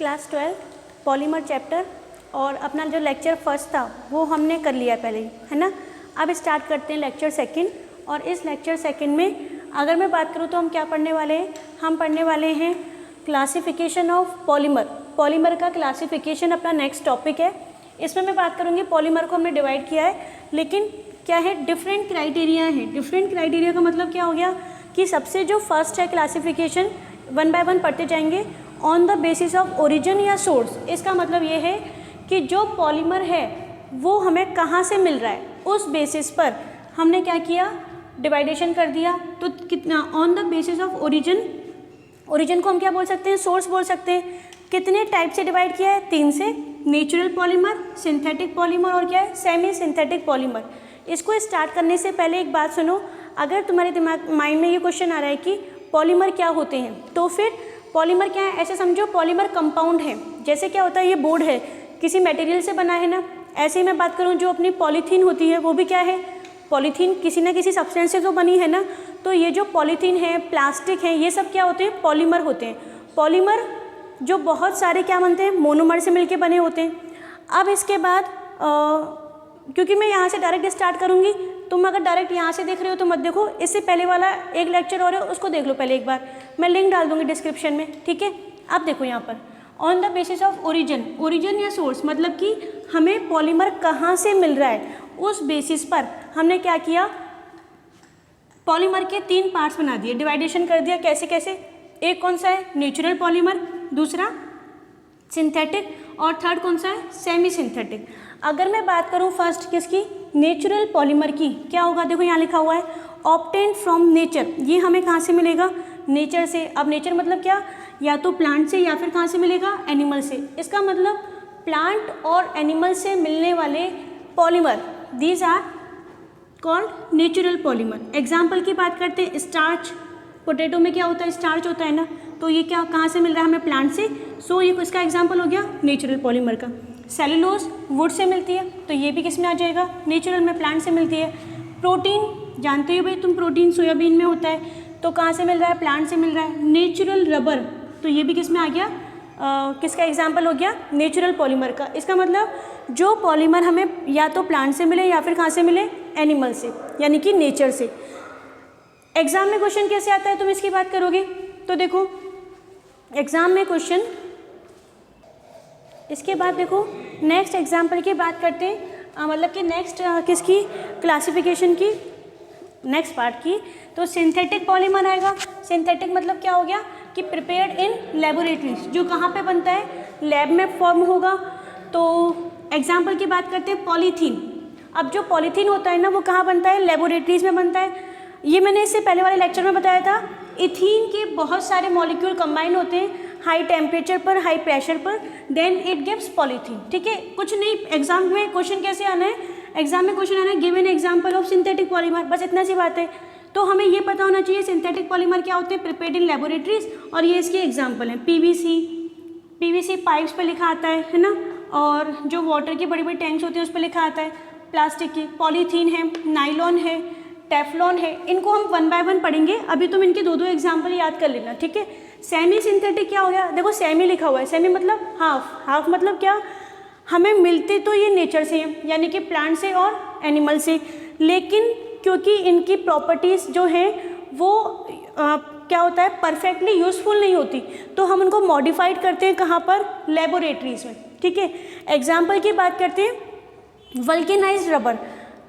Class 12 polymer chapter और अपना जो लेक्चर फर्स्ट था वो हमने कर लिया पहले ही, है ना। अब स्टार्ट करते हैं लेक्चर सेकंड। और इस लेक्चर सेकंड में अगर मैं बात करूँ तो हम क्या पढ़ने वाले हैं, हम पढ़ने वाले हैं क्लासिफिकेशन ऑफ पॉलीमर। पॉलीमर का क्लासिफिकेशन अपना नेक्स्ट टॉपिक है। इसमें मैं बात करूँगी पॉलीमर को हमने डिवाइड किया है, लेकिन क्या है डिफरेंट क्राइटेरिया है। डिफरेंट क्राइटेरिया का मतलब क्या हो गया कि सबसे जो फर्स्ट है क्लासिफिकेशन वन बाय वन पढ़ते जाएंगे on the basis of origin या सोर्स। इसका मतलब ये है कि जो पॉलीमर है वो हमें कहाँ से मिल रहा है, उस बेसिस पर हमने क्या किया, डिवाइडेशन कर दिया। तो कितना on the basis of origin, origin को हम क्या बोल सकते हैं, सोर्स बोल सकते हैं। कितने टाइप से डिवाइड किया है, 3 से, नेचुरल पॉलीमर, सिंथेटिक पॉलीमर और क्या है सेमी सिंथेटिक पॉलीमर। इसको स्टार्ट करने से पहले एक बात सुनो, अगर तुम्हारे दिमाग माइंड में ये क्वेश्चन आ रहा है कि पॉलीमर क्या होते हैं, तो फिर पॉलीमर क्या है, ऐसे समझो पॉलीमर कंपाउंड है। जैसे क्या होता है, ये बोर्ड है किसी मटेरियल से बना है ना, ऐसे ही मैं बात करूँ जो अपनी पॉलीथीन होती है वो भी क्या है, पॉलीथीन किसी ना किसी सब्सटेंस से तो बनी है ना। तो ये जो पॉलीथीन है, प्लास्टिक है, ये सब क्या होते हैं, पॉलीमर होते हैं। पॉलीमर जो बहुत सारे क्या बनते हैं, मोनोमर से मिलके बने होते हैं। अब इसके बाद क्योंकि मैं यहाँ से डायरेक्ट स्टार्ट करूँगी, तुम अगर डायरेक्ट यहाँ से देख रहे हो तो मत देखो, इससे पहले वाला एक लेक्चर और है उसको देख लो पहले एक बार, मैं लिंक डाल दूँगी डिस्क्रिप्शन में, ठीक है। अब देखो यहाँ पर on the basis of origin, origin या सोर्स मतलब कि हमें पॉलीमर कहाँ से मिल रहा है, उस बेसिस पर हमने क्या किया, पॉलीमर के 3 पार्ट्स बना दिए, डिवाइडेशन कर दिया। कैसे कैसे, एक कौन सा है नेचुरल पॉलीमर, दूसरा सिंथेटिक और थर्ड कौन सा है सेमी सिंथेटिक। अगर मैं बात करूं फर्स्ट किसकी, नेचुरल पॉलीमर की, क्या होगा, देखो यहाँ लिखा हुआ है ऑब्टेन्ड फ्रॉम नेचर। ये हमें कहाँ से मिलेगा, नेचर से। अब नेचर मतलब क्या, या तो प्लांट से या फिर कहाँ से मिलेगा, एनिमल से। इसका मतलब प्लांट और एनिमल से मिलने वाले polymer, these are called natural polymer. Example की बात करते हैं, स्टार्च, पोटैटो में क्या होता है, स्टार्च होता है ना, तो ये क्या कहाँ से मिल रहा है हमें, प्लांट से। सो ये इसका एग्जाम्पल हो गया नेचुरल पॉलीमर का। सेलुलोज वुड से मिलती है, तो ये भी किस में आ जाएगा, नेचुरल में, प्लांट से मिलती है। प्रोटीन जानते हो भाई तुम, प्रोटीन सोयाबीन में होता है, तो कहाँ से मिल रहा है, प्लांट से मिल रहा है। नेचुरल रबर, तो ये भी किस में आ गया, किसका एग्जाम्पल हो गया, नेचुरल पॉलीमर का। इसका मतलब जो पॉलीमर हमें या तो प्लांट से मिले या फिर कहाँ से मिले, एनिमल से, यानी कि नेचर से। एग्जाम में क्वेश्चन कैसे आता है, तुम इसकी बात करोगे तो देखो एग्जाम में क्वेश्चन, इसके बाद देखो नेक्स्ट एग्जाम्पल की बात करते हैं, मतलब कि नेक्स्ट किसकी, क्लासिफिकेशन की, नेक्स्ट पार्ट की। तो सिंथेटिक पॉलीमर आएगा। सिंथेटिक मतलब क्या हो गया कि प्रिपेयर्ड इन लेबोरेटरीज, जो कहाँ पे बनता है, लैब में फॉर्म होगा। तो एग्जाम्पल की बात करते हैं पॉलीथीन। अब जो पॉलीथीन होता है ना वो कहाँ बनता है, लेबोरेटरीज में बनता है। ये मैंने इससे पहले वाले लेक्चर में बताया था, इथीन के बहुत सारे मॉलिक्यूल कंबाइन होते हैं हाई टेम्परेचर पर, हाई प्रेशर पर, देन इट गिव्स पॉलीथीन, ठीक है। कुछ नहीं, एग्जाम में क्वेश्चन कैसे आना है, एग्जाम में क्वेश्चन आना है give an example of synthetic polymer, बस इतना सी बात है। तो हमें ये पता होना चाहिए सिंथेटिक पॉलीमर क्या होते हैं, प्रिपेयर्ड इन लेबोरेटरीज, और ये इसके एग्जाम्पल हैं। पीवीसी पाइप्स पर लिखा आता है ना, और जो वाटर की बड़ी बड़ी टैंक्स होती है उस पर लिखा आता है, प्लास्टिक की। पॉलीथीन है, नाइलॉन है, टेफ्लॉन है, इनको हम वन बाय वन पढ़ेंगे। अभी तुम इनके 2 एग्जाम्पल याद कर लेना, ठीक है। सेमी सिंथेटिक क्या हो गया, देखो सेमी लिखा हुआ है, सेमी मतलब हाफ, हाफ मतलब क्या, हमें मिलते तो ये नेचर से हैं, यानी कि प्लांट से और एनिमल से, लेकिन क्योंकि इनकी प्रॉपर्टीज़ जो हैं वो क्या होता है, परफेक्टली यूज़फुल नहीं होती, तो हम उनको मॉडिफाइड करते हैं कहाँ पर, लेबोरेटरीज में, ठीक है। एग्जाम्पल की बात करते हैं वल्केनाइज्ड रबर।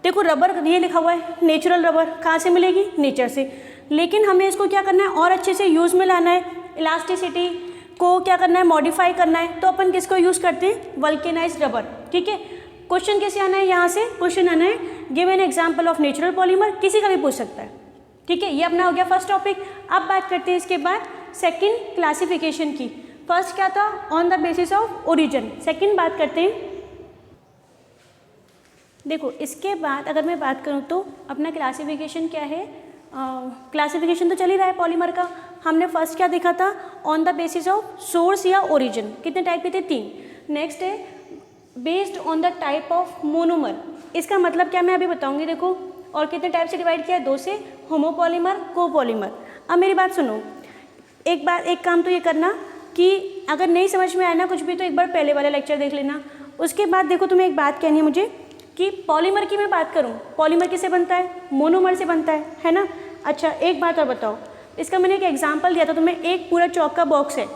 देखो रबर ये लिखा हुआ है नेचुरल रबर, कहाँ से मिलेगी, नेचर से, लेकिन हमें इसको क्या करना है और अच्छे से यूज़ में लाना है, इलास्टिसिटी को क्या करना है, मॉडिफाई करना है, तो अपन किसको यूज़ करते हैं, वल्केनाइज्ड रबर, ठीक है। क्वेश्चन कैसे आना है, यहाँ से क्वेश्चन आना है give an example of natural polymer, किसी का भी पूछ सकता है, ठीक है। ये अपना हो गया फर्स्ट टॉपिक। अब बात करते हैं इसके बाद सेकेंड क्लासिफिकेशन की। फर्स्ट क्या था, on the basis of origin, second बात करते हैं। देखो इसके बाद अगर मैं बात करूँ तो अपना क्लासिफिकेशन क्या है, क्लासिफिकेशन तो चल ही रहा है पॉलीमर का। हमने फर्स्ट क्या देखा था, on the basis of source या ओरिजिन, कितने टाइप के थे, 3। नेक्स्ट है based on the type of monomer. इसका मतलब क्या मैं अभी बताऊंगी, देखो। और कितने टाइप से डिवाइड किया है, 2 से, होमोपॉलीमर, कोपॉलीमर। अब मेरी बात सुनो, एक काम तो ये करना, कि अगर नहीं समझ में आया ना कुछ भी तो एक बार पहले वाला लेक्चर देख लेना। उसके बाद देखो तुम्हें एक बात कहनी है मुझे कि पॉलीमर की मैं बात करूँ, पॉलीमर किससे बनता है? मोनोमर से बनता है ना। अच्छा एक बात और बताओ, इसका मैंने एक एग्जाम्पल दिया था तुम्हें, एक पूरा चौक का बॉक्स है,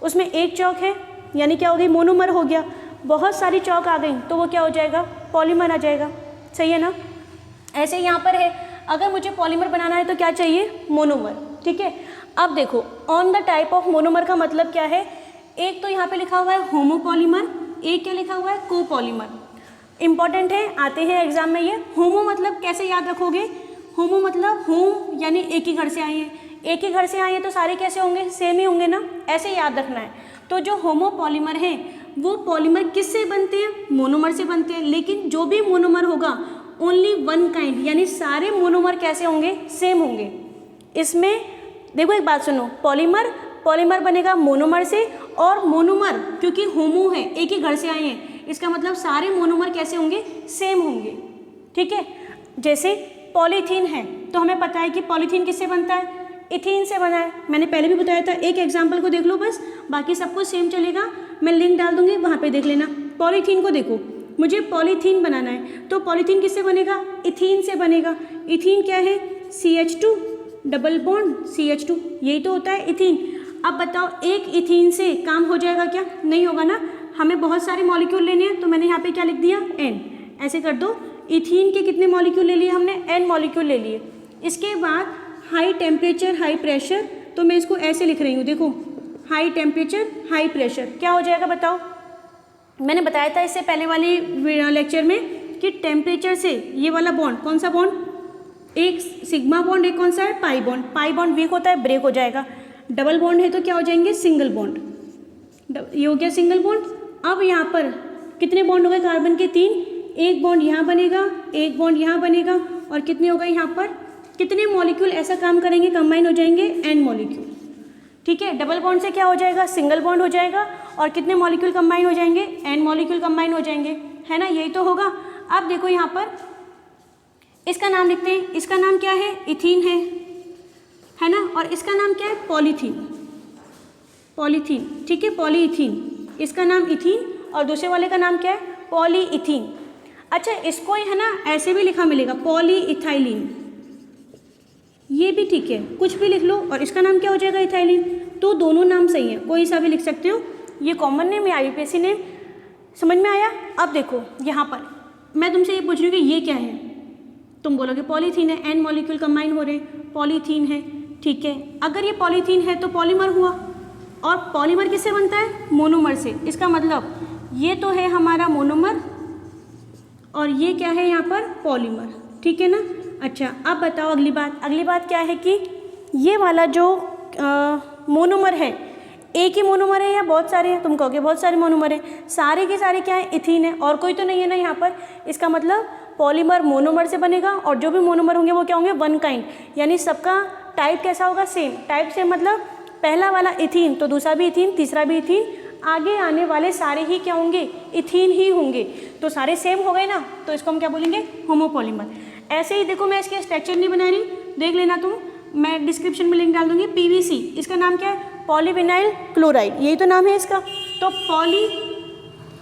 उसमें एक चौक है यानी क्या हो गई? मोनोमर हो गया। बहुत सारी चौक आ गई तो वो क्या हो जाएगा? पॉलीमर आ जाएगा। सही है ना। ऐसे यहाँ पर है, अगर मुझे पॉलीमर बनाना है तो क्या चाहिए? मोनोमर। ठीक है। अब देखो on the type of monomer का मतलब क्या है? एक तो यहाँ पे लिखा हुआ है होमोपॉलीमर, एक क्या लिखा हुआ है? कोपॉलीमर। इंपॉर्टेंट है, आते हैं एग्जाम में ये। होमो मतलब कैसे याद रखोगे? होमो मतलब होम यानी एक ही घर से आई है, एक ही घर से आई है तो सारे कैसे होंगे? सेम ही होंगे ना, ऐसे याद रखना है। तो जो होमोपॉलीमर है वो पॉलीमर किससे बनते हैं? मोनोमर से बनते हैं। लेकिन जो भी मोनोमर होगा ओनली वन काइंड, यानी सारे मोनोमर कैसे होंगे? सेम होंगे। इसमें देखो एक बात सुनो, पॉलीमर बनेगा मोनोमर से, और मोनोमर क्योंकि होमो है, एक ही घर से आए हैं, इसका मतलब सारे मोनोमर कैसे होंगे? सेम होंगे। ठीक है। जैसे पॉलीथीन है तो हमें पता है कि पॉलीथीन किससे बनता है? इथीन से बना है। मैंने पहले भी बताया था, एक एग्जाम्पल को देख लो बस, बाकी सब कुछ सेम चलेगा। मैं लिंक डाल दूंगी, वहाँ पे देख लेना। पॉलीथीन को देखो, मुझे पॉलीथीन बनाना है तो पॉलीथीन किससे बनेगा? इथीन से बनेगा। इथीन क्या है? CH2 डबल बॉन्ड CH2, यही तो होता है इथीन। अब बताओ एक इथीन से काम हो जाएगा क्या? नहीं होगा ना, हमें बहुत सारे मॉलिक्यूल लेने हैं, तो मैंने यहाँ पे क्या लिख दिया? N। ऐसे कर दो, इथीन के कितने मॉलिक्यूल ले लिए हमने? N मॉलिक्यूल ले लिए। इसके बाद हाई टेम्परेचर हाई प्रेशर, तो मैं इसको ऐसे लिख रही हूँ, देखो हाई टेम्परेचर हाई प्रेशर क्या हो जाएगा बताओ? मैंने बताया था इससे पहले वाले लेक्चर में कि टेम्परेचर से ये वाला बॉन्ड, कौन सा बॉन्ड? एक सिग्मा बॉन्ड, एक कौन सा है? Pi bond. Pi bond weak होता है, ब्रेक हो जाएगा। डबल बॉन्ड है तो क्या हो जाएंगे? Single bond. ये हो गया सिंगल बॉन्ड। अब यहाँ पर कितने बॉन्ड हो गए कार्बन के? 3। एक बॉन्ड यहाँ बनेगा, एक बॉन्ड यहाँ बनेगा, और कितने हो गए यहाँ पर? कितने मॉलिक्यूल ऐसा काम करेंगे? कंबाइन हो जाएंगे N मॉलिक्यूल। ठीक है। डबल बॉन्ड से क्या हो जाएगा? सिंगल बॉन्ड हो जाएगा, और कितने मॉलिक्यूल कंबाइन हो जाएंगे? N मॉलिक्यूल कंबाइन हो जाएंगे, है ना। यही तो होगा। अब देखो यहाँ पर इसका नाम लिखते हैं, इसका नाम क्या है? इथीन है ना, और इसका नाम क्या है? पॉलीथीन। ठीक है, पॉलीइथीन। इसका नाम इथीन और दूसरे वाले का नाम क्या है? पॉलीइथीन। अच्छा इसको है ना ऐसे भी लिखा मिलेगा, पॉलीइथाइलिन, ये भी ठीक है, कुछ भी लिख लो, और इसका नाम क्या हो जाएगा? इथाइलिन। तो दोनों नाम सही है, कोई सा भी लिख सकते हो। ये कॉमन नेम है, IUPAC नेम। समझ में आया? अब देखो यहाँ पर मैं तुमसे ये पूछ रही हूँ कि ये क्या है? तुम बोलोगे पॉलीथीन है, N मॉलिक्यूल कंबाइन हो रहे हैं, पॉलीथीन है। ठीक है, अगर ये पॉलीथीन है तो पॉलीमर हुआ, और पॉलीमर किससे बनता है? मोनोमर से। इसका मतलब ये तो है हमारा मोनोमर, और ये क्या है यहाँ पर? पॉलीमर। ठीक है ना। अच्छा अब बताओ अगली बात क्या है कि ये वाला जो मोनोमर है, एक ही मोनोमर है या बहुत सारे हैं? तुम कहोगे बहुत सारे मोनोमर हैं, सारे के सारे क्या है? इथीन है, और कोई तो नहीं है ना यहाँ पर। इसका मतलब पॉलीमर मोनोमर से बनेगा, और जो भी मोनोमर होंगे वो क्या होंगे? वन काइंड, यानी सबका टाइप कैसा होगा? सेम टाइप से। मतलब पहला वाला इथीन तो दूसरा भी इथीन, तीसरा भी इथीन, आगे आने वाले सारे ही क्या होंगे? इथीन ही होंगे। तो सारे सेम हो गए ना, तो इसको हम क्या बोलेंगे? होमोपॉलीमर। ऐसे ही देखो, मैं इसके स्ट्रक्चर नहीं बना रही, देख लेना तुम, मैं डिस्क्रिप्शन में लिंक डाल दूंगी। PVC, इसका नाम क्या है? पॉलीविनाइल क्लोराइड, यही तो नाम है इसका। तो पॉली,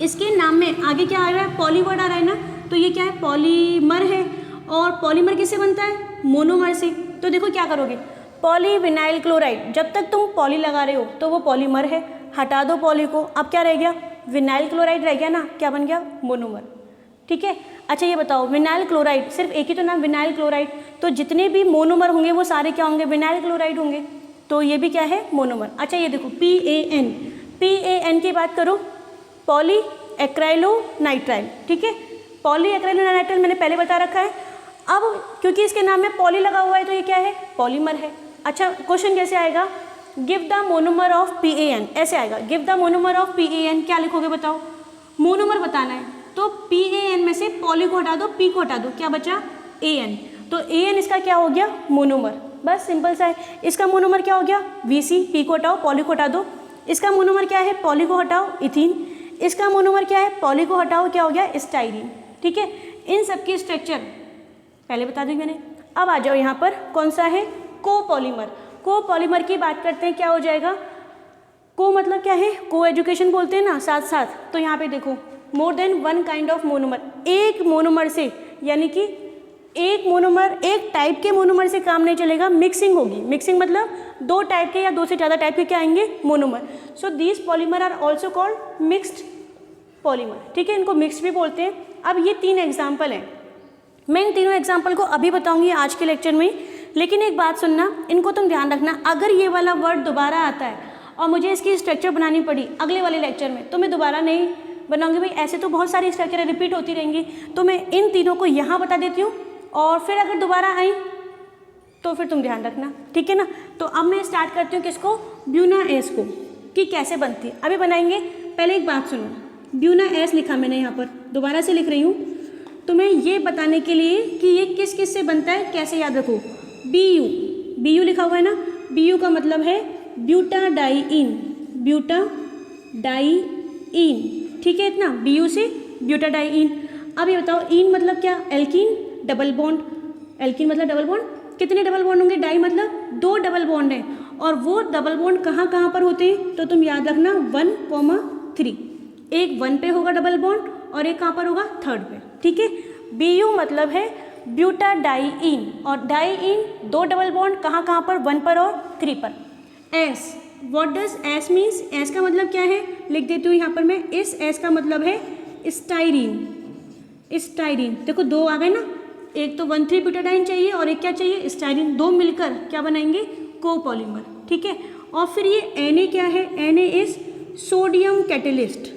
इसके नाम में आगे क्या आ रहा है? पॉली वर्ड आ रहा है ना, तो ये क्या है? पॉलीमर है। और पॉलीमर किससे बनता है? मोनोमर से। तो देखो क्या करोगे, पॉलीविनाइल क्लोराइड, जब तक तुम पॉली लगा रहे हो तो वो पॉलीमर है, हटा दो पॉली को, अब क्या रह गया? विनाइल क्लोराइड रह गया ना, क्या बन गया? मोनोमर। ठीक है। अच्छा ये बताओ, विनाइल क्लोराइड, सिर्फ एक ही तो नाम विनाइल क्लोराइड, तो जितने भी मोनोमर होंगे वो सारे क्या होंगे? विनाइल क्लोराइड होंगे, तो ये भी क्या है? मोनोमर। अच्छा ये देखो PAN की बात करो, पॉली एक्राइलोनाइट्राइल। ठीक है, पॉली एक्राइलोनाइट्राइल मैंने पहले बता रखा है। अब क्योंकि इसके नाम में पॉली लगा हुआ है तो ये क्या है? पॉलीमर है। अच्छा क्वेश्चन कैसे आएगा? Give the monomer of PAN, ऐसे आएगा, give the monomer of PAN। क्या लिखोगे बताओ? मोनोमर बताना है, तो PAN में से पॉली को हटा दो, P को हटा दो, क्या बचा? AN। तो AN इसका क्या हो गया? मोनोमर। बस सिंपल सा है। इसका मोनोमर क्या हो गया? VC, P को हटाओ, पॉली को हटा दो। इसका मोनोमर क्या है? पॉली को हटाओ, इथीन। इसका मोनोमर क्या है? पॉली को हटाओ, क्या हो गया? स्टाइरीन। ठीक है, इन सब की स्ट्रक्चर पहले बता दी मैंने। अब आ जाओ यहाँ पर, कौन सा है? कोपॉलीमर। कोपॉलीमर की बात करते हैं, क्या हो जाएगा? को मतलब क्या है, को एजुकेशन बोलते हैं ना साथ साथ। तो यहाँ पे देखो more than one kind of monomer, एक मोनोमर से, यानी कि एक मोनोमर, एक टाइप के मोनोमर से काम नहीं चलेगा, मिक्सिंग होगी। मिक्सिंग मतलब दो टाइप के या दो से ज़्यादा टाइप के क्या आएंगे, monomer. So these polymer are also called mixed polymer, ठीक है, इनको मिक्स भी बोलते हैं। अब ये 3 एग्जाम्पल हैं, मैं इन तीनों एग्जाम्पल को अभी बताऊंगी आज के लेक्चर में, लेकिन एक बात सुनना, इनको तुम ध्यान रखना, अगर ये वाला वर्ड दोबारा आता है और मुझे इसकी स्ट्रक्चर बनानी पड़ी अगले वाले लेक्चर में, तो मैं दोबारा नहीं बनाऊंगी भाई, ऐसे तो बहुत सारी स्ट्रक्चर रिपीट होती रहेंगी। तो मैं इन तीनों को यहाँ बता देती हूँ, और फिर अगर दोबारा आई तो फिर तुम ध्यान रखना, ठीक है ना। तो अब मैं स्टार्ट करती हूँ किसको, ब्यूना एस को, कि कैसे बनती है, अभी बनाएंगे। पहले एक बात सुनो, ब्यूना एस लिखा मैंने यहाँ पर, दोबारा से लिख रही हूँ, तो मैं ये बताने के लिए कि ये किस किस से बनता है कैसे याद रखो। बी यू लिखा हुआ है ना, बी यू का मतलब है ब्यूटाडाइइन, ब्यूटाडाइइन, ठीक है इतना, बी यू से ब्यूटाडाइइन। अब ये बताओ इन मतलब क्या, एल्कीन, डबल बॉन्ड, एल्कीन मतलब डबल बॉन्ड, कितने डबल बॉन्ड होंगे, डाई मतलब 2 डबल बॉन्ड है, और वो डबल बॉन्ड कहाँ कहाँ पर होते हैं, तो तुम याद रखना 1,3, एक 1 पे होगा डबल बॉन्ड और एक कहाँ पर होगा 3rd पे, ठीक है। बी यू मतलब है ब्यूटाडाइइन, और डाइइन 2 डबल बॉन्ड कहाँ कहाँ पर, 1 पर और 3 पर। S, what does S means, S का मतलब क्या है, लिख देती हूँ यहाँ पर मैं, इस एस का मतलब है स्टाइरीन, स्टाइरीन, देखो 2 आ गए ना, एक तो 1,3 ब्यूटाडाइन चाहिए और एक क्या चाहिए, स्टाइरीन, 2 मिलकर क्या बनाएंगे, कोपॉलीमर, ठीक है। और फिर ये Na क्या है, Na is sodium catalyst,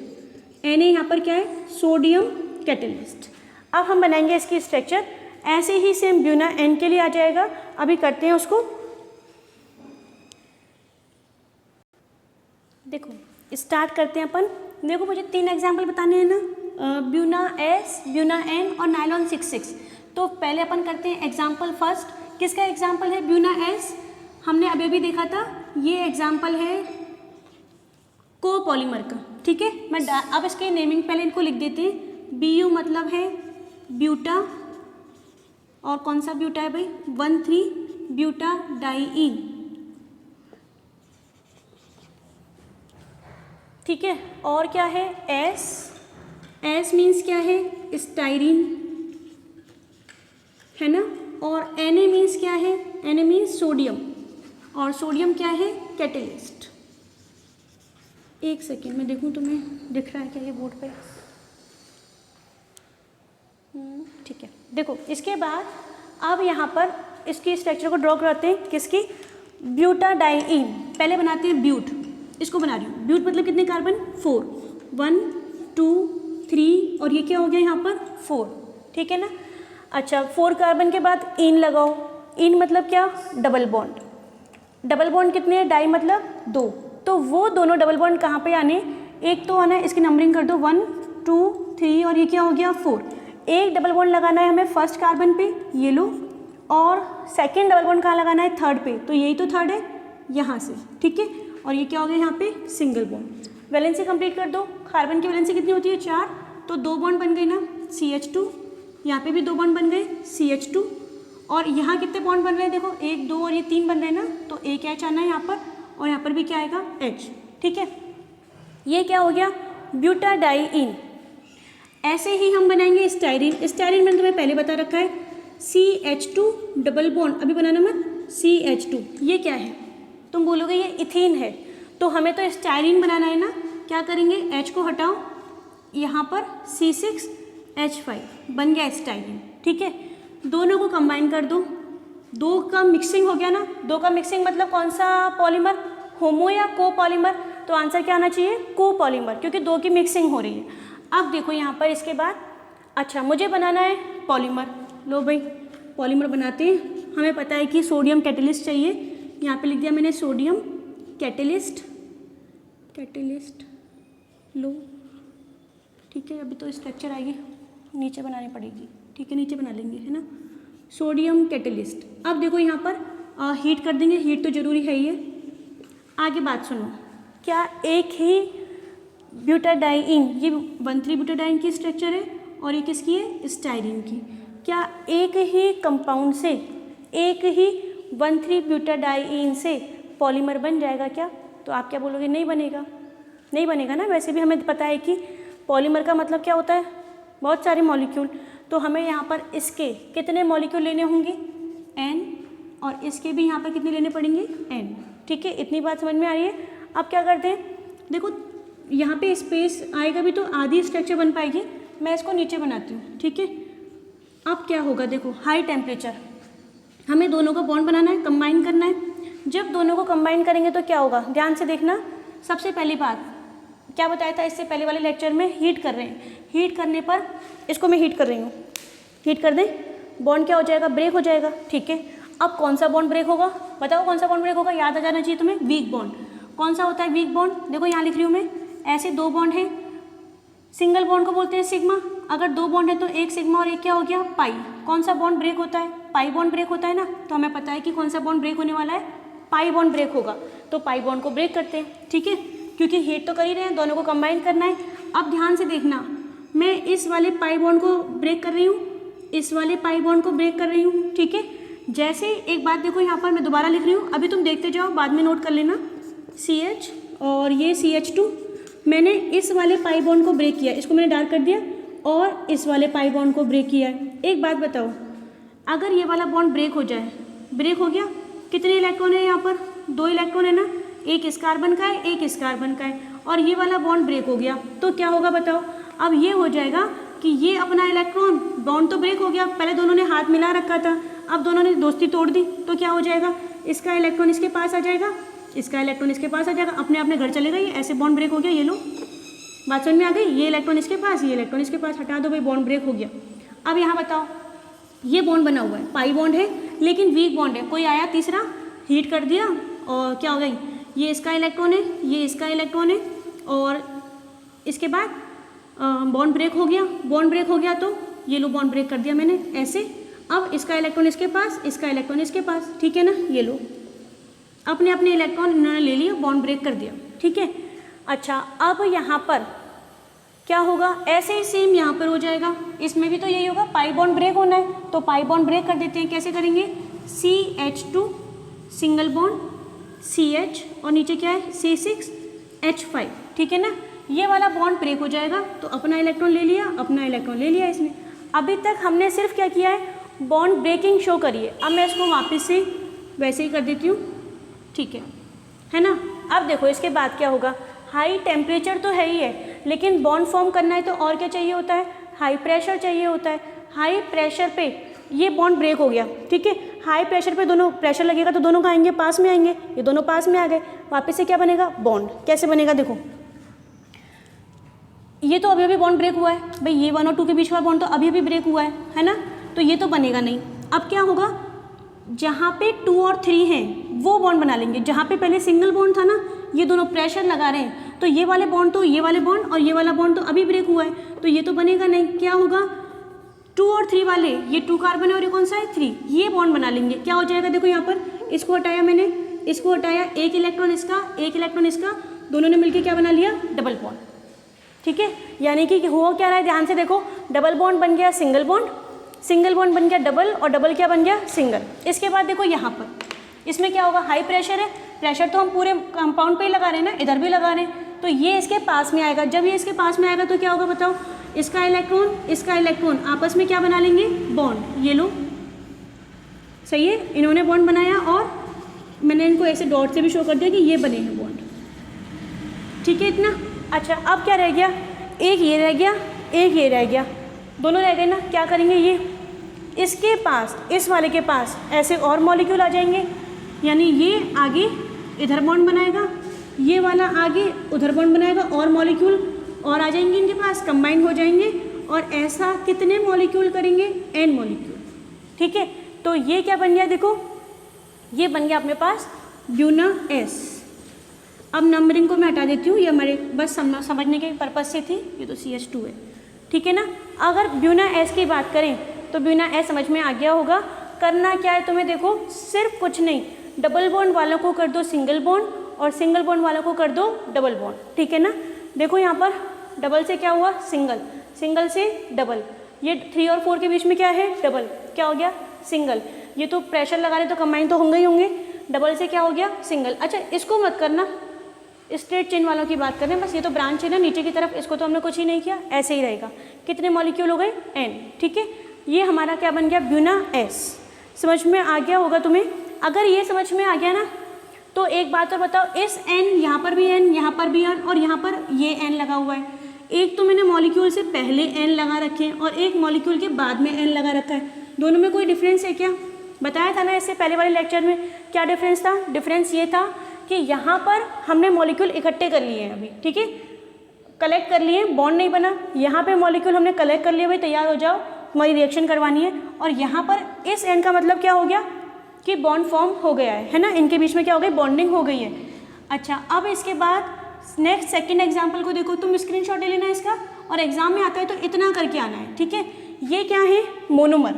Na यहाँ पर क्या है, सोडियम कैटेलिस्ट। अब हम बनाएंगे इसकी स्ट्रक्चर, ऐसे ही सेम ब्यूना एन के लिए आ जाएगा, अभी करते हैं उसको। देखो स्टार्ट करते हैं अपन, देखो मुझे 3 एग्जाम्पल बताने हैं ना, ब्यूना एस, ब्यूना एन और नायलॉन 66। तो पहले अपन करते हैं एग्जाम्पल फर्स्ट, किसका एग्जाम्पल है, ब्यूना एस, हमने अभी भी देखा था, ये एग्जाम्पल है कोपॉलीमर का, ठीक है। मैं अब इसके नेमिंग पहले इनको लिख देते हैं, बी यू मतलब है ब्यूटा, और कौन सा ब्यूटा है भाई, 1,3 ब्यूटाडाइइन, ठीक है। और क्या है, एस, एस मीन्स क्या है, स्टाइरीन, है ना। और Na मीन्स क्या है, Na मीन्स सोडियम, और सोडियम क्या है, कैटेलिस्ट। एक सेकेंड में देखूं तुम्हें दिख रहा है क्या ये बोर्ड पे, ठीक है। देखो इसके बाद अब यहाँ पर इसकी स्ट्रक्चर को ड्रॉ करते हैं, किसकी, ब्यूटाडाइइन, पहले बनाते हैं ब्यूट, इसको बना रही हूँ, ब्यूट मतलब कितने कार्बन, 4, 1 2 3, और ये क्या हो गया यहाँ पर 4, ठीक है ना। अच्छा 4 कार्बन के बाद इन लगाओ, इन मतलब क्या, डबल बॉन्ड, डबल बॉन्ड कितने हैं, डाई मतलब 2, तो वो दोनों डबल बॉन्ड कहाँ पे आने, एक तो आना है, इसकी नंबरिंग कर दो 1 2 3, और ये क्या हो गया 4, एक डबल बॉन्ड लगाना है हमें फर्स्ट कार्बन पे, ये लो, और सेकेंड डबल बॉन्ड कहाँ लगाना है, 3rd पे, तो यही तो 3rd है यहाँ से, ठीक है। और ये क्या हो गया यहाँ पे, सिंगल बॉन्ड। वैलेंसी कंप्लीट कर दो, कार्बन की वैलेंसी कितनी होती है, 4, तो 2 बॉन्ड बन गए ना, CH2, यहाँ पे भी 2 बॉन्ड बन गए, CH2, और यहाँ कितने बॉन्ड बन रहे हैं, देखो 1 2 और ये 3 बन रहे हैं ना, तो एक H आना है यहाँ पर, और यहाँ पर भी क्या आएगा, H, ठीक है। ये क्या हो गया, ब्यूटाडाइइन। ऐसे ही हम बनाएंगे स्टाइरीन, स्टाइरीन मैंने तुम्हें पहले बता रखा है, CH2 डबल बॉन्ड, अभी बनाना मत, CH2, ये क्या है, तुम बोलोगे ये इथीन है, तो हमें तो स्टाइरीन बनाना है ना, क्या करेंगे, H को हटाओ, यहाँ पर C6H5 बन गया स्टाइरीन, ठीक है। दोनों को कंबाइन कर दो, 2 का मिक्सिंग हो गया ना, 2 का मिक्सिंग मतलब कौन सा पॉलीमर, होमो या कोपॉलीमर, तो आंसर क्या आना चाहिए, कोपॉलीमर, क्योंकि 2 की मिक्सिंग हो रही है। अब देखो यहाँ पर इसके बाद, अच्छा मुझे बनाना है पॉलीमर, लो भाई पॉलीमर बनाते हैं, हमें पता है कि सोडियम कैटेलिस्ट चाहिए, यहाँ पे लिख दिया मैंने सोडियम कैटेलिस्ट, कैटेलिस्ट लो, ठीक है। अभी तो स्ट्रक्चर आएगी, नीचे बनानी पड़ेगी, ठीक है, नीचे बना लेंगे, है ना, सोडियम कैटेलिस्ट। अब देखो यहाँ पर हीट कर देंगे, हीट तो ज़रूरी है ही है। आगे बात सुनो, क्या एक ही ब्यूटाडाइइन, ये 1,3 ब्यूटाडाइन की स्ट्रक्चर है, और ये किसकी है, स्टाइरीन की, क्या एक ही कंपाउंड से, एक ही 1,3 ब्यूटाडाइइन से पॉलीमर बन जाएगा क्या, तो आप क्या बोलोगे, नहीं बनेगा, नहीं बनेगा ना। वैसे भी हमें पता है कि पॉलीमर का मतलब क्या होता है, बहुत सारे मॉलिक्यूल। तो हमें यहाँ पर इसके कितने मॉलिक्यूल लेने होंगे, n, और इसके भी यहाँ पर कितने लेने पड़ेंगे, n। ठीक है, इतनी बात समझ में आ रही है। अब क्या करते हैं, देखो यहाँ पे स्पेस आएगा भी तो आधी स्ट्रक्चर बन पाएगी। मैं इसको नीचे बनाती हूँ, ठीक है। अब क्या होगा, देखो हाई टेम्परेचर, हमें दोनों का बॉन्ड बनाना है, कंबाइन करना है। जब दोनों को कंबाइन करेंगे तो क्या होगा, ध्यान से देखना। सबसे पहली बात क्या बताया था इससे पहले वाले लेक्चर में, हीट कर रहे हैं। हीट करने पर, इसको मैं हीट कर रही हूँ, हीट कर दें, बॉन्ड क्या हो जाएगा, ब्रेक हो जाएगा। ठीक है, अब कौन सा बॉन्ड ब्रेक होगा, बताओ कौन सा बॉन्ड ब्रेक होगा, याद आ जाना चाहिए तुम्हें, वीक बॉन्ड। कौन सा होता है वीक बॉन्ड, देखो यहाँ लिख रही हूँ मैं, ऐसे दो बॉन्ड हैं, सिंगल बॉन्ड को बोलते हैं सिग्मा। अगर दो बॉन्ड है तो एक सिग्मा और एक क्या हो गया, पाई। कौन सा बॉन्ड ब्रेक होता है, पाई बॉन्ड ब्रेक होता है ना। तो हमें पता है कि कौन सा बॉन्ड ब्रेक होने वाला है, पाई बॉन्ड ब्रेक होगा। तो पाई बॉन्ड को ब्रेक करते हैं, ठीक है, क्योंकि हीट तो कर ही रहे हैं, दोनों को कंबाइन करना है। अब ध्यान से देखना, मैं इस वाले पाई बॉन्ड को ब्रेक कर रही हूँ, इस वाले पाई बॉन्ड को ब्रेक कर रही हूँ, ठीक है। जैसे एक बात देखो, यहाँ पर मैं दोबारा लिख रही हूँ, अभी तुम देखते जाओ, बाद में नोट कर लेना। CH और ये CH2, मैंने इस वाले पाई बॉन्ड को ब्रेक किया, इसको मैंने डार्क कर दिया, और इस वाले पाई बॉन्ड को ब्रेक किया है। एक बात बताओ, अगर ये वाला बॉन्ड ब्रेक हो जाए, ब्रेक हो गया, कितने इलेक्ट्रॉन है यहाँ पर, 2 इलेक्ट्रॉन है ना, एक इस कार्बन का है, एक इस कार्बन का है, और ये वाला बॉन्ड ब्रेक हो गया, तो क्या होगा बताओ। अब ये हो जाएगा कि ये अपना इलेक्ट्रॉन, बॉन्ड तो ब्रेक हो गया, पहले दोनों ने हाथ मिला रखा था, अब दोनों ने दोस्ती तोड़ दी, तो क्या हो जाएगा, इसका इलेक्ट्रॉन इसके पास आ जाएगा, इसका इलेक्ट्रॉन इसके पास आ जाएगा, अपने अपने घर चले गए, ऐसे बॉन्ड ब्रेक हो गया। ये लो, बात समझ में आ गई, ये इलेक्ट्रॉन इसके पास, ये इलेक्ट्रॉन इसके पास, हटा दो भाई, बॉन्ड ब्रेक हो गया। अब यहाँ बताओ, ये बॉन्ड बना हुआ है, पाई बॉन्ड है, लेकिन वीक बॉन्ड है। कोई आया तीसरा, हीट कर दिया, और क्या हो गई, ये इसका इलेक्ट्रॉन है, ये इसका इलेक्ट्रॉन है, और इसके बाद बॉन्ड ब्रेक हो गया। बॉन्ड ब्रेक हो गया तो ये लो, बॉन्ड ब्रेक कर दिया मैंने ऐसे। अब इसका इलेक्ट्रॉन इसके पास, इसका इलेक्ट्रॉन इसके पास, ठीक है ना। ये लो, अपने अपने इलेक्ट्रॉन इन्होंने ले लिया, बॉन्ड ब्रेक कर दिया, ठीक है। अच्छा, अब यहाँ पर क्या होगा, ऐसे ही सेम यहाँ पर हो जाएगा, इसमें भी तो यही होगा, पाई बॉन्ड ब्रेक होना है, तो पाई बॉन्ड ब्रेक कर देते हैं। कैसे करेंगे, CH2 सिंगल बॉन्ड CH, और नीचे क्या है, C6H5, ठीक है ना। ये वाला बॉन्ड ब्रेक हो जाएगा, तो अपना इलेक्ट्रॉन ले लिया, अपना इलेक्ट्रॉन ले लिया इसमें। अभी तक हमने सिर्फ क्या किया है, बॉन्ड ब्रेकिंग शो करी है। अब मैं इसको वापस से वैसे ही कर देती हूँ, ठीक है ना। अब देखो इसके बाद क्या होगा, हाई टेम्परेचर तो है ही है, लेकिन बॉन्ड फॉर्म करना है तो और क्या चाहिए होता है, हाई प्रेशर चाहिए होता है। हाई प्रेशर पे ये बॉन्ड ब्रेक हो गया, ठीक है। हाई प्रेशर पे दोनों प्रेशर लगेगा तो दोनों कहाँ आएंगे, पास में आएंगे, ये दोनों पास में आ गए, वापस से क्या बनेगा, बॉन्ड। कैसे बनेगा, देखो ये तो अभी अभी बॉन्ड ब्रेक हुआ है भाई, ये 1 और 2 के बीच वाला बॉन्ड तो अभी अभी ब्रेक हुआ है ना, तो ये तो बनेगा नहीं। अब क्या होगा, जहाँ पे 2 और 3 हैं वो बॉन्ड बना लेंगे। जहाँ पे पहले सिंगल बॉन्ड था ना, ये दोनों प्रेशर लगा रहे हैं, तो ये वाले बॉन्ड तो, ये वाले बॉन्ड और ये वाला बॉन्ड तो अभी ब्रेक हुआ है, तो ये तो बनेगा नहीं। क्या होगा, 2 और 3 वाले, ये 2 कार्बन है और ये कौन सा है, 3, ये बॉन्ड बना लेंगे। क्या हो जाएगा, देखो यहाँ पर इसको हटाया मैंने, इसको हटाया, एक इलेक्ट्रॉन इसका, एक इलेक्ट्रॉन इसका, दोनों ने मिलकर क्या बना लिया, डबल बॉन्ड, ठीक है। यानी कि हो क्या रहा है, ध्यान से देखो, डबल बॉन्ड बन गया सिंगल बॉन्ड, सिंगल बॉन्ड बन गया डबल, और डबल क्या बन गया, सिंगल। इसके बाद देखो यहाँ पर इसमें क्या होगा, हाई प्रेशर है, प्रेशर तो हम पूरे कंपाउंड पे ही लगा रहे हैं ना, इधर भी लगा रहे हैं, तो ये इसके पास में आएगा। जब ये इसके पास में आएगा तो क्या होगा बताओ, इसका इलेक्ट्रॉन आपस में क्या बना लेंगे, बॉन्ड। ये लो, सही है, इन्होंने बॉन्ड बनाया और मैंने इनको ऐसे डॉट से भी शो कर दिया कि ये बने हैं बॉन्ड, ठीक है इतना। अच्छा, अब क्या रह गया, एक ये रह गया, एक ये रह गया, दोनों रह गए ना। क्या करेंगे, ये इसके पास, इस वाले के पास ऐसे और मॉलिक्यूल आ जाएंगे, यानी ये आगे इधर बॉन्ड बनाएगा, ये वाला आगे उधर बॉन्ड बनाएगा, और मॉलिक्यूल और आ जाएंगे इनके पास, कंबाइन हो जाएंगे, और ऐसा कितने मॉलिक्यूल करेंगे, n मॉलिक्यूल, ठीक है। तो ये क्या बन गया, देखो ये बन गया अपने पास ब्यूना S। अब नंबरिंग को मैं हटा देती हूँ, ये हमारे बस समझने के पर्पज़ से थी, ये तो CH2 है, ठीक है ना। अगर ब्यूना S की बात करें तो ब्यूना S समझ में आ गया होगा। करना क्या है तुम्हें, देखो सिर्फ कुछ नहीं, डबल बॉन्ड वालों को कर दो सिंगल बॉन्ड, और सिंगल बॉन्ड वालों को कर दो डबल बॉन्ड, ठीक है ना। देखो यहाँ पर डबल से क्या हुआ, सिंगल, सिंगल से डबल, ये 3 और 4 के बीच में क्या है, डबल, क्या हो गया, सिंगल। ये तो प्रेशर लगा रहे तो कंबाइन तो होंगे ही होंगे, डबल से क्या हो गया, सिंगल। अच्छा, इसको मत करना, स्ट्रेट चेन वालों की बात करें, बस ये तो ब्रांच चेन है नीचे की तरफ, इसको तो हमने कुछ ही नहीं किया, ऐसे ही रहेगा। कितने मॉलिक्यूल हो गए? n, ठीक है। ये हमारा क्या बन गया? Buena S। समझ में आ गया होगा तुम्हें? अगर ये समझ में आ गया ना तो एक बात और बताओ, इस n यहाँ पर भी n, यहाँ पर भी n और यहाँ पर ये n लगा हुआ है। एक तो मैंने मॉलिक्यूल से पहले n लगा रखे हैं और एक मॉलिक्यूल के बाद में n लगा रखा है, दोनों में कोई डिफरेंस है क्या? बताया था ना इससे पहले वाले लेक्चर में, क्या डिफरेंस था? डिफरेंस ये था कि यहाँ पर हमने मॉलिक्यूल इकट्ठे कर लिए हैं अभी, ठीक है, कलेक्ट कर लिए, बॉन्ड नहीं बना। यहाँ पे मॉलिक्यूल हमने कलेक्ट कर लिए, भाई तैयार हो जाओ, हमारी रिएक्शन करवानी है। और यहाँ पर इस n का मतलब क्या हो गया कि बॉन्ड फॉर्म हो गया है ना, इनके बीच में क्या हो गई? बॉन्डिंग हो गई है। अच्छा, अब इसके बाद नेक्स्ट सेकंड एग्जांपल को देखो, तुम स्क्रीनशॉट ले लेना इसका, और एग्जाम में आता है तो इतना करके आना है, ठीक है। ये क्या है? मोनोमर।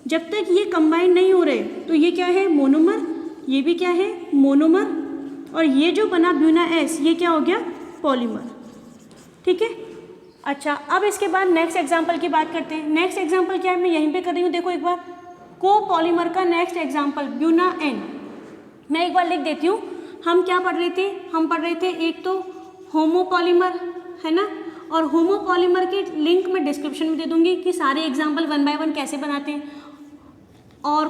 जब तक ये कंबाइन नहीं हो रहे तो ये क्या है? मोनोमर। ये भी क्या है? मोनोमर। और ये जो बना ब्यूना S, ये क्या हो गया? पॉलीमर, ठीक है। अच्छा, अब इसके बाद नेक्स्ट एग्जाम्पल की बात करते हैं। नेक्स्ट एग्जाम्पल क्या है? मैं यहीं पे कर रही हूँ, देखो एक बार, कोपॉलीमर का नेक्स्ट एग्जाम्पल ब्यूना N। मैं एक बार लिख देती हूँ। हम क्या पढ़ रहे थे? हम पढ़ रहे थे एक तो होमोपॉलीमर, है ना, और होमोपॉलीमर के लिंक मैं डिस्क्रिप्शन में दे दूंगी कि सारे एग्जाम्पल 1 बाय 1 कैसे बनाते हैं। और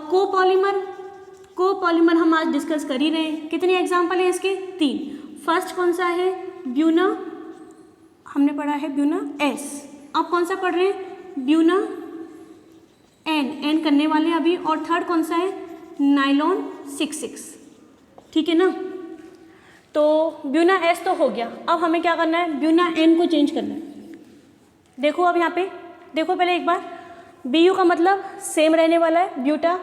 कोपॉलीमर हम आज डिस्कस कर ही रहे हैं। कितने एग्जाम्पल हैं इसके? 3। फर्स्ट कौन सा है? ब्यूना, हमने पढ़ा है ब्यूना S। अब कौन सा पढ़ रहे हैं? ब्यूना N करने वाले अभी। और थर्ड कौन सा है? नाइलॉन 66, ठीक है ना। तो ब्यूना S तो हो गया, अब हमें क्या करना है? ब्यूना N को चेंज करना है। देखो अब यहाँ पे देखो पहले एक बार, BU का मतलब सेम रहने वाला है, ब्यूटा।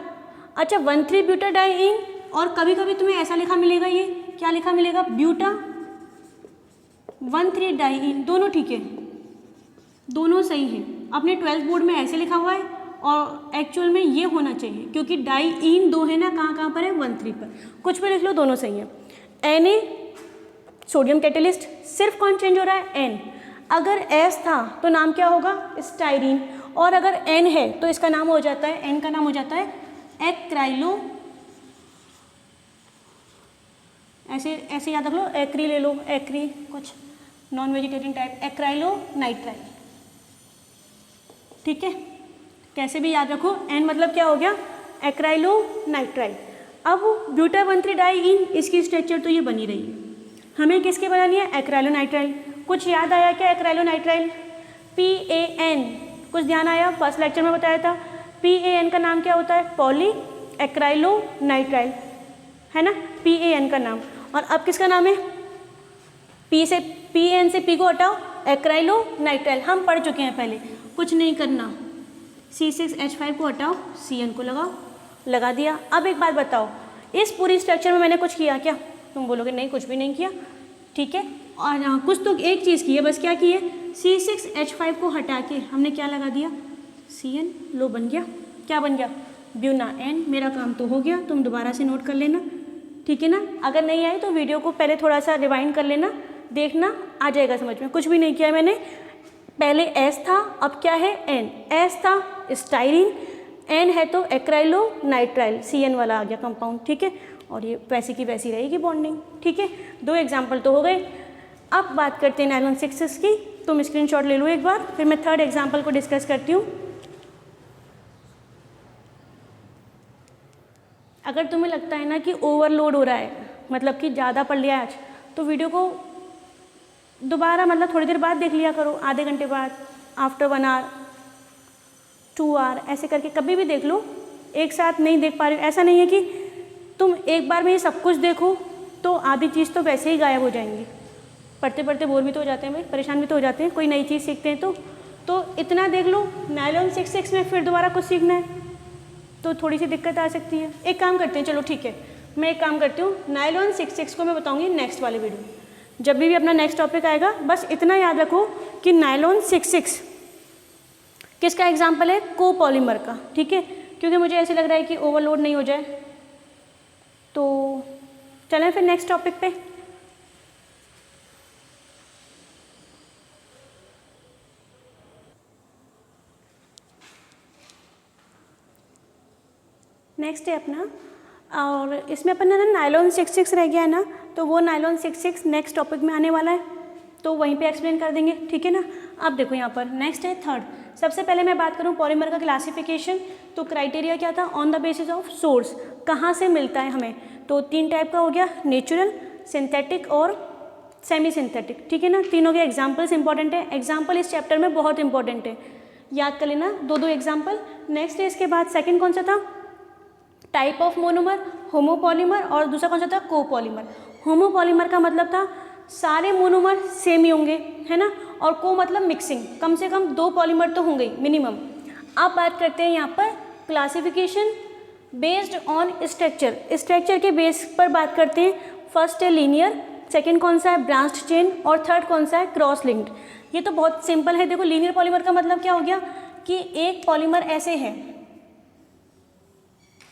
अच्छा, 1,3 ब्यूटाडाइईन, और कभी कभी तुम्हें ऐसा लिखा मिलेगा, ये क्या लिखा मिलेगा? Buta 1,3 diene. दोनों ठीक है, दोनों सही है। अपने 12th बोर्ड में ऐसे लिखा हुआ है और एक्चुअल में ये होना चाहिए, क्योंकि डाइईन 2 है ना, कहाँ पर है? 1,3 पर। कुछ भी लिख लो, दोनों सही है। Na सोडियम कैटेलिस्ट, सिर्फ कौन चेंज हो रहा है? N। अगर S था तो नाम क्या होगा? स्टाइरीन। और अगर N है तो इसका नाम हो जाता है, N का नाम हो जाता है एक्राइलो, ऐसे याद रख लो, एक्री ले लो, एक्री कुछ non vegetarian type, acrylo nitrile, ठीक है। कैसे भी याद रखो, N मतलब क्या हो गया? Acrylo nitrile. अब ब्यूटा 1,3 डाइईन, इसकी स्ट्रक्चर तो ये बनी रही है, हमें किसकी बनानी है? Acrylo nitrile. कुछ याद आया क्या? एक्राइलो नाइट्राइल PAN, कुछ ध्यान आया? फर्स्ट लेक्चर में बताया था। PAN का नाम क्या होता है? पॉली एक्राइलो नाइट्राइल, है ना, PAN का नाम। और अब किसका नाम है? PN से P को हटाओ, एक्राइलो नाइट्राइल। हम पढ़ चुके हैं पहले, कुछ नहीं करना। C6H5 को हटाओ, CN को लगाओ, लगा दिया। अब एक बात बताओ, इस पूरी स्ट्रक्चर में मैंने कुछ किया क्या? तुम बोलोगे नहीं, कुछ भी नहीं किया, ठीक है। और हाँ, कुछ तो एक चीज़ की है, बस क्या की है? C6H5 को हटा के हमने क्या लगा दिया? CN। लो बन गया, क्या बन गया? Buena N। मेरा काम तो हो गया, तुम दोबारा से नोट कर लेना, ठीक है ना। अगर नहीं आई तो वीडियो को पहले थोड़ा सा रिवाइंड कर लेना, देखना आ जाएगा समझ में। कुछ भी नहीं किया मैंने, पहले S था, अब क्या है? N। S था स्टाइरीन, N है तो एक्राइलो नाइट्राइल, CN वाला आ गया कंपाउंड, ठीक है। और ये वैसी की वैसी रहेगी बॉन्डिंग, ठीक है। 2 एग्जाम्पल तो हो गए। अब बात करते हैं नायलॉन 66 की। तुम स्क्रीनशॉट ले लो एक बार, फिर मैं थर्ड एग्जाम्पल को डिस्कस करती हूँ। अगर तुम्हें लगता है ना कि ओवरलोड हो रहा है, मतलब कि ज़्यादा पढ़ लिया आज, तो वीडियो को दोबारा मतलब थोड़ी देर बाद देख लिया करो, आधे घंटे बाद, आफ्टर 1 आवर 2 आवर, ऐसे करके कभी भी देख लो। एक साथ नहीं देख पा रहे हो, ऐसा नहीं है कि तुम एक बार में ये सब कुछ देखो तो आधी चीज़ तो वैसे ही गायब हो जाएंगी। पढ़ते पढ़ते बोर भी तो हो जाते हैं भाई, परेशान भी तो हो जाते हैं, कोई नई चीज़ सीखते हैं तो इतना देख लो। नायलॉन 66 में फिर दोबारा कुछ सीखना है तो थोड़ी सी दिक्कत आ सकती है। एक काम करते हैं, चलो ठीक है, मैं एक काम करती हूँ, नायलॉन 66 को मैं बताऊँगी नेक्स्ट वाले वीडियो, जब भी अपना नेक्स्ट टॉपिक आएगा। बस इतना याद रखो कि नायलॉन 66 किसका एग्जाम्पल है? कोपॉलीमर का, ठीक है, क्योंकि मुझे ऐसे लग रहा है कि ओवरलोड नहीं हो जाए। तो चलें फिर नेक्स्ट टॉपिक पे। नेक्स्ट है अपना, और इसमें अपन ना नायलॉन 66 रह गया है ना, तो वो नायलॉन 66 नेक्स्ट टॉपिक में आने वाला है, तो वहीं पे एक्सप्लेन कर देंगे, ठीक है ना। अब देखो यहाँ पर नेक्स्ट है थर्ड। सबसे पहले मैं बात करूँ पॉलीमर का क्लासिफिकेशन, तो क्राइटेरिया क्या था, on the basis of source, कहाँ से मिलता है हमें। तो 3 टाइप का हो गया, नेचुरल, सिंथेटिक और सेमी सिंथेटिक, ठीक है ना। तीनों के एग्जाम्पल्स इंपॉर्टेंट है, एग्जाम्पल इस चैप्टर में बहुत इंपॉर्टेंट है, याद कर लेना 2 एग्जाम्पल। नेक्स्ट है इसके बाद सेकंड कौन सा था, टाइप ऑफ मोनोमर, होमोपॉलीमर, और दूसरा कौन सा था, कोपॉलीमर। होमोपॉलीमर का मतलब था सारे मोनोमर सेम ही होंगे, है ना, और को मतलब मिक्सिंग, कम से कम 2 पॉलीमर तो होंगे मिनिमम। अब बात करते हैं यहाँ पर classification based on structure, structure के बेस पर बात करते हैं। फर्स्ट है लीनियर, सेकंड कौन सा है, ब्रांच्ड चेन, और थर्ड कौन सा है, क्रॉस लिंक्ड। ये तो बहुत सिंपल है। देखो लीनियर पॉलीमर का मतलब क्या हो गया कि एक पॉलीमर ऐसे है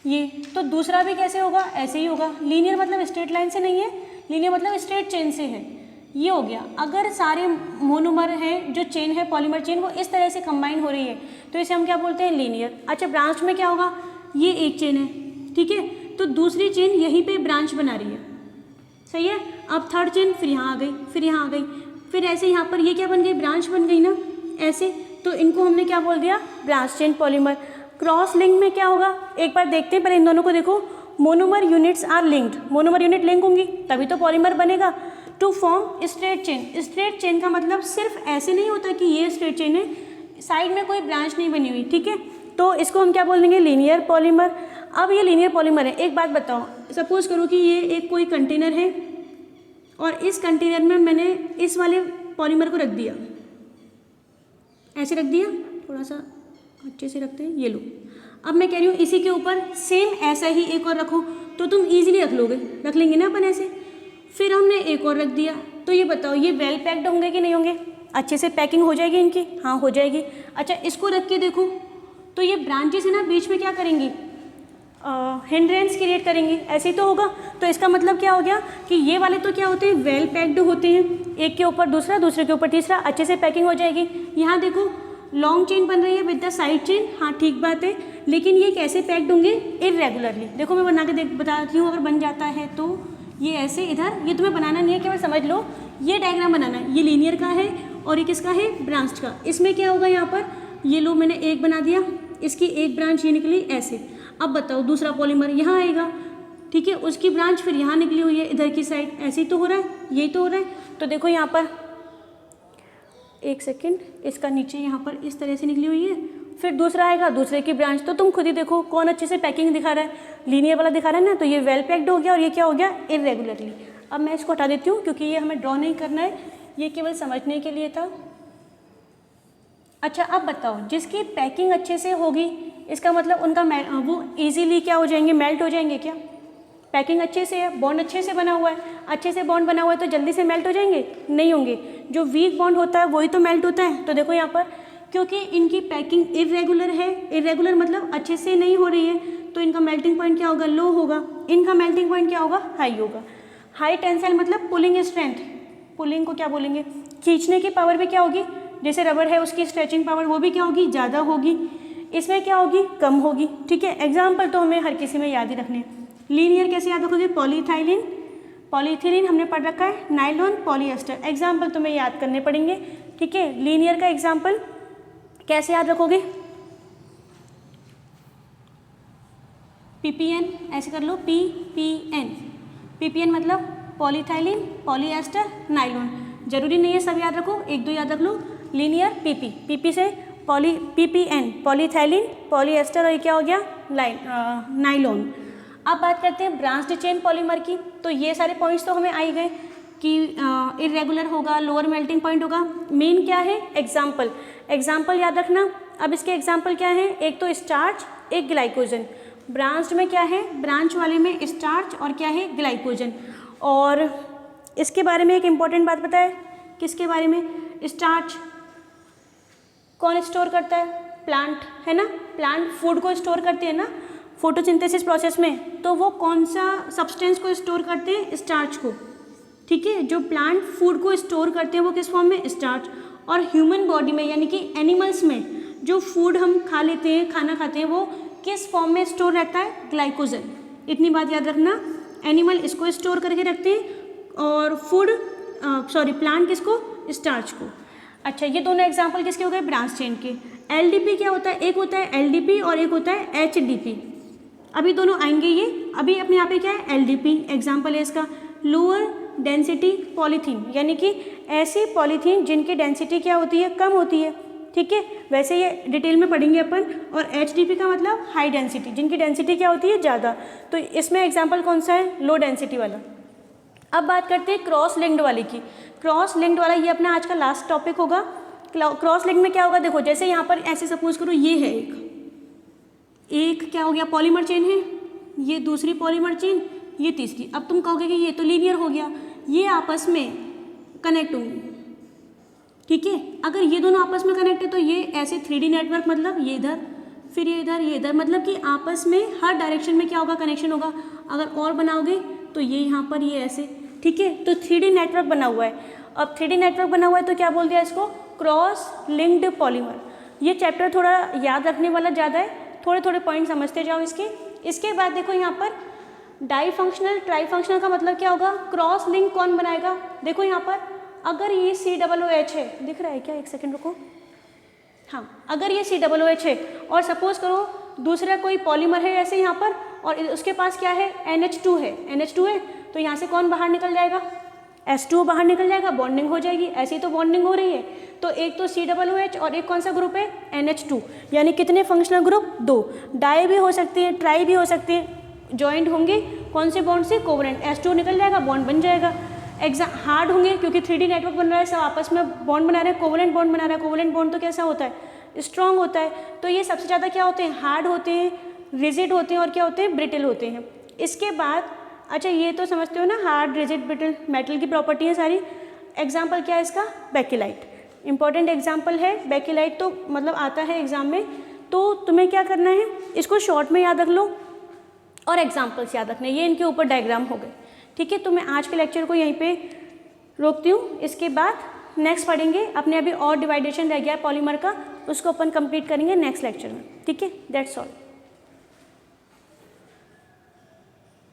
ये, तो दूसरा भी कैसे होगा, ऐसे ही होगा। लीनियर मतलब स्ट्रेट लाइन से नहीं है, लीनियर मतलब स्ट्रेट चेन से है, ये हो गया। अगर सारे मोनोमर हैं जो चेन है, पॉलीमर चेन, वो इस तरह से कंबाइन हो रही है तो इसे हम क्या बोलते हैं, लीनियर। अच्छा ब्रांच में क्या होगा, ये एक चेन है, ठीक है, तो दूसरी चेन यहीं पे ब्रांच बना रही है, सही है। अब थर्ड चेन फिर यहाँ आ गई, फिर यहाँ आ गई, फिर ऐसे यहाँ पर ये क्या बन गई, ब्रांच बन गई ना ऐसे, तो इनको हमने क्या बोल दिया, branch chain polymer. Cross link में क्या होगा, एक बार देखते हैं, पहले इन दोनों को देखो। Monomer units are linked, monomer unit link होंगी तभी तो पॉलीमर बनेगा। To form straight chain, straight chain का मतलब सिर्फ ऐसे नहीं होता कि ये स्ट्रेट चेन है, साइड में कोई ब्रांच नहीं बनी हुई, ठीक है, तो इसको हम क्या बोल देंगे, लीनियर पॉलीमर। अब ये लीनियर पॉलीमर है, एक बात बताओ, सपोज करो कि ये एक कोई कंटेनर है और इस कंटेनर में मैंने इस वाले पॉलीमर को रख दिया, ऐसे रख दिया, थोड़ा सा अच्छे से रखते हैं, ये लो। अब मैं कह रही हूँ इसी के ऊपर सेम ऐसा ही एक और रखो, तो तुम इजीली रख लोगे, रख लेंगे ना अपन ऐसे। फिर हमने एक और रख दिया, तो ये बताओ ये वेल पैक्ड होंगे कि नहीं होंगे, अच्छे से पैकिंग हो जाएगी इनकी, हाँ हो जाएगी। अच्छा इसको रख के देखो, तो ये ब्रांचेस है ना बीच में क्या करेंगी, हिंड्रेंस क्रिएट करेंगी, ऐसे ही तो होगा। तो इसका मतलब क्या हो गया कि ये वाले तो क्या होते हैं, वेल पैक्ड होते हैं, एक के ऊपर दूसरा, दूसरे के ऊपर तीसरा, अच्छे से पैकिंग हो जाएगी। यहाँ देखो लॉन्ग चेन बन रही है विद द साइड चेन, हाँ ठीक बात है, लेकिन ये कैसे पैक्ड होंगे, इरेगुलरली। देखो मैं बना के बताती हूँ, अगर बन जाता है तो ये ऐसे इधर, ये तुम्हें बनाना नहीं है, केवल समझ लो, ये डायग्राम बनाना है, ये लीनियर का है और ये किसका है, ब्रांच का। इसमें क्या होगा, यहाँ पर ये लो मैंने एक बना दिया, इसकी एक ब्रांच ये निकली ऐसे। अब बताओ दूसरा पॉलीमर यहाँ आएगा, ठीक है, उसकी ब्रांच फिर यहाँ निकली हुई है इधर की साइड, ऐसे ही तो हो रहा है, यही तो हो रहा है। तो देखो यहाँ पर एक सेकेंड, इसका नीचे यहाँ पर इस तरह से निकली हुई है, फिर दूसरा आएगा, दूसरे की ब्रांच, तो तुम खुद ही देखो कौन अच्छे से पैकिंग दिखा रहा है, लीनियर वाला दिखा रहा है ना, तो ये वेल पैक्ड हो गया और ये क्या हो गया, इरेगुलरली। अब मैं इसको हटा देती हूँ क्योंकि ये हमें ड्रॉ नहीं करना है, ये केवल समझने के लिए था। अच्छा अब बताओ, जिसकी पैकिंग अच्छे से होगी, इसका मतलब उनका वो इजीली क्या हो जाएंगे, मेल्ट हो जाएंगे क्या, पैकिंग अच्छे से है, बॉन्ड अच्छे से बना हुआ है, अच्छे से बॉन्ड बना हुआ है तो जल्दी से मेल्ट हो जाएंगे, नहीं होंगे। जो वीक बॉन्ड होता है वही तो मेल्ट होता है। तो देखो यहाँ पर क्योंकि इनकी पैकिंग इरेगुलर है, इरेगुलर मतलब अच्छे से नहीं हो रही है, तो इनका मेल्टिंग पॉइंट क्या होगा, लो होगा, इनका मेल्टिंग पॉइंट क्या होगा, हाई होगा। हाई टेंसाइल मतलब पुलिंग स्ट्रेंथ, पुलिंग को क्या बोलेंगे, खींचने की पावर भी क्या होगी, जैसे रबर है उसकी स्ट्रेचिंग पावर वो भी क्या होगी, ज़्यादा होगी, इसमें क्या होगी, कम होगी, ठीक है। एग्जाम्पल तो हमें हर किसी में याद ही रखने हैं। लीनियर कैसे याद रखोगे, पॉलीथाइलिन, पॉलीथिलीन हमने पढ़ रखा है, नाइलॉन, पॉलीएस्टर, एग्जाम्पल तुम्हें याद करने पड़ेंगे, ठीक है। लीनियर का एग्जाम्पल कैसे याद रखोगे, पीपीएन, ऐसे कर लो, पीपीएन, पीपीएन मतलब पॉलीथाइलिन, पॉलीएस्टर, नाइलॉन, जरूरी नहीं है सब याद रखो, एक दो याद रख लो। लीनियर पीपी, पीपी से पीपीएन, पॉलीथाइलिन, पॉलीएस्टर, और ये क्या हो गया, नाइलॉन। अब बात करते हैं ब्रांच्ड चेन पॉलीमर की, तो ये सारे पॉइंट्स तो हमें आ ही गए कि इरेगुलर होगा, लोअर मेल्टिंग पॉइंट होगा। मेन क्या है, एग्जाम्पल, एग्जाम्पल याद रखना। अब इसके एग्जाम्पल क्या है, एक तो स्टार्च, एक ग्लाइकोजन। ब्रांच्ड में क्या है, ब्रांच वाले में स्टार्च और क्या है, ग्लाइकोजन। और इसके बारे में एक इम्पॉर्टेंट बात पता है, किसके बारे में, स्टार्च कौन स्टोर करता है, प्लांट, है ना, प्लांट फूड को स्टोर करते हैं ना फोटोसिंथेसिस प्रोसेस में, तो वो कौन सा सब्सटेंस को स्टोर करते हैं, स्टार्च को, ठीक है। जो प्लांट फूड को स्टोर करते हैं वो किस फॉर्म में, स्टार्च। और ह्यूमन बॉडी में यानी कि एनिमल्स में जो फूड हम खा लेते हैं, खाना खाते हैं, वो किस फॉर्म में स्टोर रहता है, ग्लाइकोजन। इतनी बात याद रखना, एनिमल इसको स्टोर करके रखते हैं, और फूड प्लांट किसको, स्टार्च को। अच्छा, ये दोनों एग्जाम्पल किसके हो गए, ब्रांच चेन के। एलडीपी क्या होता है, एक होता है एलडीपी और एक होता है एचडीपी। अभी दोनों आएंगे ये, अभी अपने यहाँ पे क्या है एलडीपी, एग्जाम्पल है इसका लोअर डेंसिटी पॉलीथीन, यानी कि ऐसी पॉलीथीन जिनकी डेंसिटी क्या होती है, कम होती है, ठीक है। वैसे ये डिटेल में पढ़ेंगे अपन। और एचडीपी का मतलब हाई डेंसिटी, जिनकी डेंसिटी क्या होती है, ज़्यादा। तो इसमें एग्जाम्पल कौन सा है, लो डेंसिटी वाला। अब बात करते हैं क्रॉस लिंक्ड वाले की। क्रॉस लिंक्ड वाला ये अपना आज का लास्ट टॉपिक होगा। क्रॉस लिंक में क्या होगा, देखो जैसे यहाँ पर ऐसे सपोज करो ये है एक क्या हो गया, पॉलीमर चेन है, ये दूसरी पॉलीमर चेन, ये तीसरी। अब तुम कहोगे कि ये तो लीनियर हो गया, ये आपस में कनेक्ट होंगे, ठीक है। अगर ये दोनों आपस में कनेक्ट है तो ये ऐसे 3D नेटवर्क, मतलब ये इधर फिर ये इधर ये इधर, मतलब कि आपस में हर डायरेक्शन में क्या होगा, कनेक्शन होगा। अगर और बनाओगे तो ये यहाँ पर ये ऐसे, ठीक है। तो 3D नेटवर्क बना हुआ है। अब 3D नेटवर्क बना हुआ है तो क्या बोल दिया इसको, क्रॉस लिंक्ड पॉलीमर। ये चैप्टर थोड़ा याद रखने वाला ज़्यादा है, थोड़े थोड़े पॉइंट समझते जाओ इसके। इसके बाद देखो यहाँ पर डाई फंक्शनल ट्राई फंक्शनल का मतलब क्या होगा, क्रॉस लिंक कौन बनाएगा। देखो यहाँ पर अगर ये COOH है, दिख रहा है क्या, एक सेकेंड रुको, हाँ, अगर ये COOH है और सपोज करो दूसरा कोई पॉलीमर है ऐसे यहाँ पर, और उसके पास क्या है, NH2 है, NH2 है, तो यहाँ से कौन बाहर निकल जाएगा, H2O बाहर निकल जाएगा, बॉन्डिंग हो जाएगी। ऐसी तो बॉन्डिंग हो रही है, तो एक तो COOH और एक कौन सा ग्रुप है, NH2, यानी कितने फंक्शनल ग्रुप, 2। डाई भी हो सकती है, ट्राई भी हो सकती है, जॉइंट होंगे कौन से बॉन्ड से, कोवलेंट। H2O निकल जाएगा, बॉन्ड बन जाएगा। हार्ड होंगे क्योंकि 3D नेटवर्क बन रहा है, सब आपस में बॉन्ड बना रहे हैं, कोवलेंट बॉन्ड बना रहा है। कोवलेंट बॉन्ड तो कैसा होता है, स्ट्रॉन्ग होता है। तो ये सबसे ज़्यादा क्या होते हैं, हार्ड होते हैं, रिजिड होते हैं और क्या होते हैं, ब्रिटल होते हैं। इसके बाद अच्छा ये तो समझते हो ना, हार्ड रिजिड ब्रिटल मेटल की प्रॉपर्टी है सारी। एग्जाम्पल क्या है इसका, बेकेलाइट, इंपॉर्टेंट एग्जाम्पल है बेकेलाइट, तो मतलब आता है एग्जाम में। तो तुम्हें क्या करना है, इसको शॉर्ट में याद रख लो और एग्जाम्पल्स याद रखने, ये इनके ऊपर डायग्राम हो गए, ठीक है। तो मैं आज के लेक्चर को यहीं पे रोकती हूँ। इसके बाद नेक्स्ट पढ़ेंगे अपने, अभी और डिवाइडेशन रह गया है पॉलीमर का, उसको अपन कंप्लीट करेंगे नेक्स्ट लेक्चर में, ठीक है। That's all.